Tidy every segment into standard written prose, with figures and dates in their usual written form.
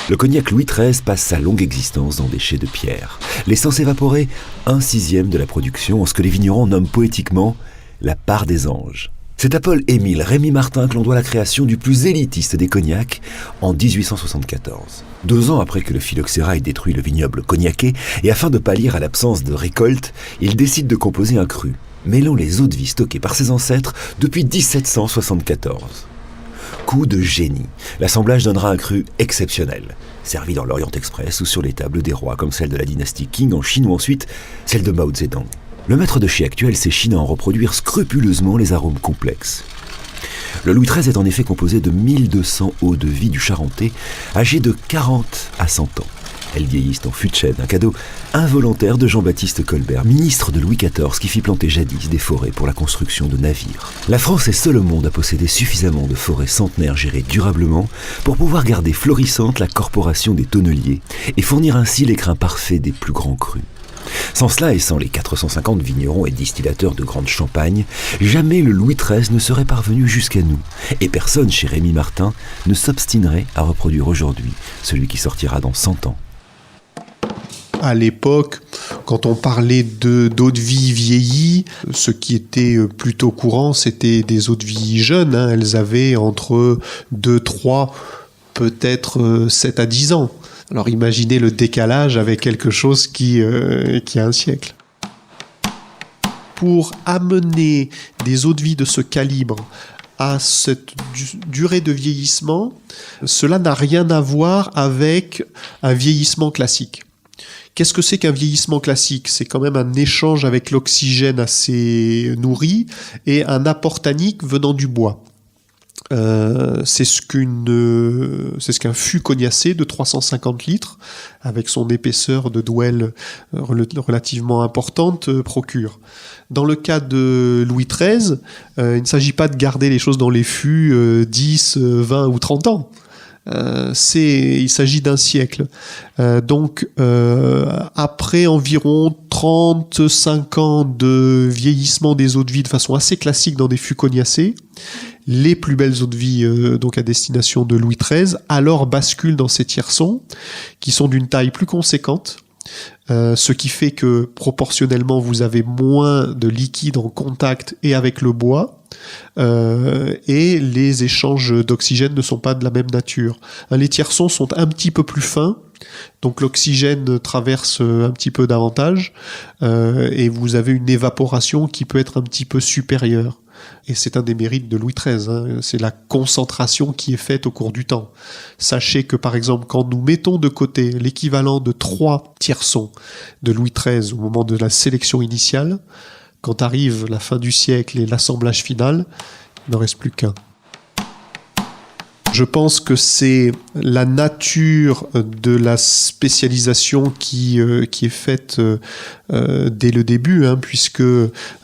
Le cognac Louis XIII passe sa longue existence dans des chais de pierre, laissant s'évaporer 1/6 de la production en ce que les vignerons nomment poétiquement la part des anges. C'est à Paul-Émile Rémy Martin que l'on doit la création du plus élitiste des cognacs en 1874. 2 ans après que le phylloxéra ait détruit le vignoble cognaquais, et afin de pallier à l'absence de récolte, il décide de composer un cru, mêlant les eaux-de-vie stockées par ses ancêtres depuis 1774. Coup de génie, l'assemblage donnera un cru exceptionnel, servi dans l'Orient Express ou sur les tables des rois comme celle de la dynastie Qing en Chine ou ensuite celle de Mao Zedong. Le maître de chez actuel s'échine à en reproduire scrupuleusement les arômes complexes. Le Louis XIII est en effet composé de 1200 eaux-de-vie du Charentais, âgées de 40 à 100 ans. Elles vieillissent en fût de chêne, un cadeau involontaire de Jean-Baptiste Colbert, ministre de Louis XIV, qui fit planter jadis des forêts pour la construction de navires. La France est seule au monde à posséder suffisamment de forêts centenaires gérées durablement pour pouvoir garder florissante la corporation des tonneliers et fournir ainsi l'écrin parfait des plus grands crus. Sans cela et sans les 450 vignerons et distillateurs de grande Champagne, jamais le Louis XIII ne serait parvenu jusqu'à nous. Et personne chez Rémy Martin ne s'obstinerait à reproduire aujourd'hui celui qui sortira dans 100 ans. À l'époque, quand on parlait d'eau de vie vieillie, ce qui était plutôt courant, c'était des eaux de vie jeunes. Elles avaient entre 2, 3, peut-être 7 à 10 ans. Alors imaginez le décalage avec quelque chose qui a un siècle. Pour amener des eaux de vie de ce calibre à cette durée de vieillissement, cela n'a rien à voir avec un vieillissement classique. Qu'est-ce que c'est qu'un vieillissement classique ? C'est quand même un échange avec l'oxygène assez nourri et un apport tannique venant du bois. C'est ce qu'un fût cognacé de 350 litres, avec son épaisseur de douelle relativement importante, procure. Dans le cas de Louis XIII, il ne s'agit pas de garder les choses dans les fûts 10, 20 ou 30 ans. Il s'agit d'un siècle. Donc, après environ 35 ans de vieillissement des eaux de vie de façon assez classique dans des fûts cognacés, les plus belles eaux de vie donc à destination de Louis XIII, alors basculent dans ces tierçons qui sont d'une taille plus conséquente, ce qui fait que proportionnellement vous avez moins de liquide en contact et avec le bois, et les échanges d'oxygène ne sont pas de la même nature. Les tierçons sont un petit peu plus fins, donc l'oxygène traverse un petit peu davantage, et vous avez une évaporation qui peut être un petit peu supérieure. Et c'est un des mérites de Louis XIII, c'est la concentration qui est faite au cours du temps. Sachez que par exemple, quand nous mettons de côté l'équivalent de 3 tierçons de Louis XIII au moment de la sélection initiale, quand arrive la fin du siècle et l'assemblage final, il n'en reste plus qu'un. Je pense que c'est la nature de la spécialisation qui est faite dès le début, puisque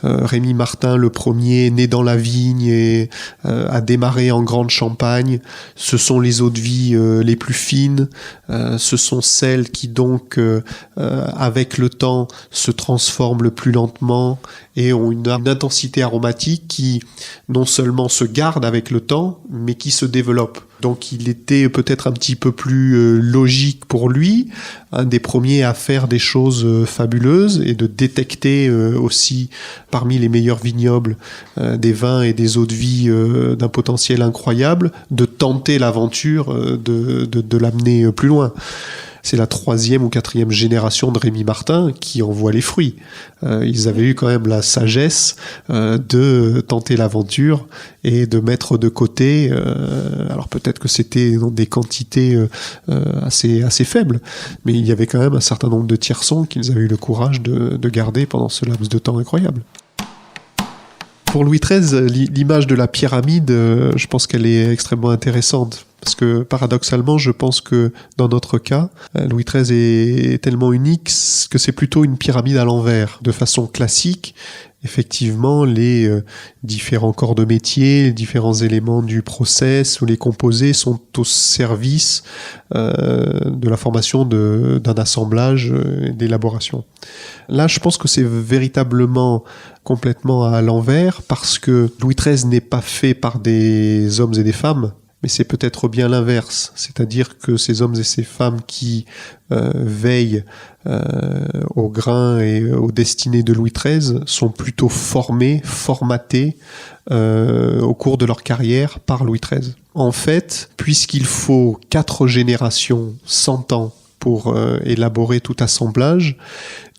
Rémy Martin, le premier, né dans la vigne et a démarré en grande Champagne. Ce sont les eaux de vie les plus fines, ce sont celles qui donc, avec le temps, se transforment le plus lentement et ont une intensité aromatique qui non seulement se garde avec le temps, mais qui se développe. Donc il était peut-être un petit peu plus logique pour lui, un des premiers à faire des choses fabuleuses et de détecter aussi parmi les meilleurs vignobles des vins et des eaux de vie d'un potentiel incroyable, de tenter l'aventure de l'amener plus loin. C'est la 3e ou 4e génération de Rémy Martin qui en voit les fruits. Ils avaient eu quand même la sagesse de tenter l'aventure et de mettre de côté, alors peut-être que c'était dans des quantités assez faibles, mais il y avait quand même un certain nombre de tierçons qu'ils avaient eu le courage de garder pendant ce laps de temps incroyable. Pour Louis XIII, l'image de la pyramide, je pense qu'elle est extrêmement intéressante. Parce que paradoxalement, je pense que dans notre cas, Louis XIII est tellement unique que c'est plutôt une pyramide à l'envers. De façon classique, effectivement, les différents corps de métier, les différents éléments du process ou les composés sont au service de la formation d'un assemblage et d'élaboration. Là, je pense que c'est véritablement complètement à l'envers parce que Louis XIII n'est pas fait par des hommes et des femmes. Mais c'est peut-être bien l'inverse, c'est-à-dire que ces hommes et ces femmes qui veillent au grain et aux destinées de Louis XIII sont plutôt formatés au cours de leur carrière par Louis XIII. En fait, puisqu'il faut 4 générations, 100 ans, pour élaborer tout assemblage,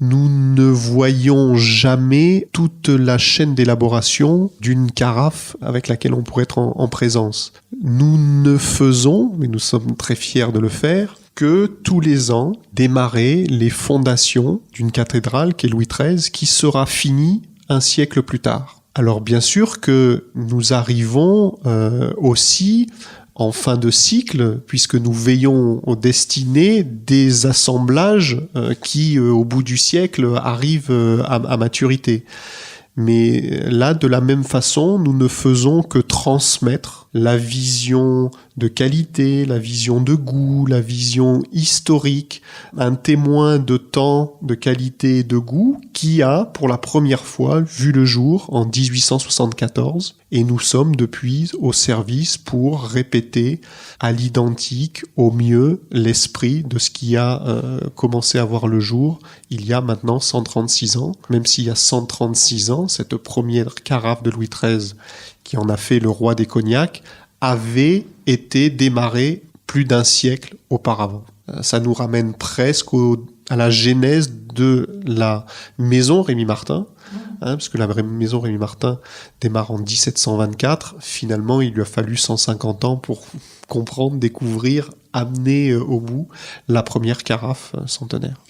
nous ne voyons jamais toute la chaîne d'élaboration d'une carafe avec laquelle on pourrait être en présence. Nous ne faisons, mais nous sommes très fiers de le faire, que tous les ans démarrer les fondations d'une cathédrale qui est Louis XIII, qui sera finie un siècle plus tard. Alors bien sûr que nous arrivons aussi en fin de cycle, puisque nous veillons aux destinées des assemblages qui, au bout du siècle, arrivent à maturité. Mais là, de la même façon, nous ne faisons que transmettre la vision de qualité, la vision de goût, la vision historique, un témoin de temps, de qualité et de goût qui a, pour la première fois, vu le jour en 1874. Et nous sommes depuis au service pour répéter à l'identique, au mieux, l'esprit de ce qui a commencé à voir le jour il y a maintenant 136 ans. Même s'il y a 136 ans, cette première carafe de Louis XIII qui en a fait le roi des cognacs avait été démarrée plus d'un siècle auparavant. Ça nous ramène presque à la genèse de la maison Rémy Martin, parce que la maison Rémy Martin démarre en 1724. Finalement, il lui a fallu 150 ans pour comprendre, découvrir, amener au bout la première carafe centenaire.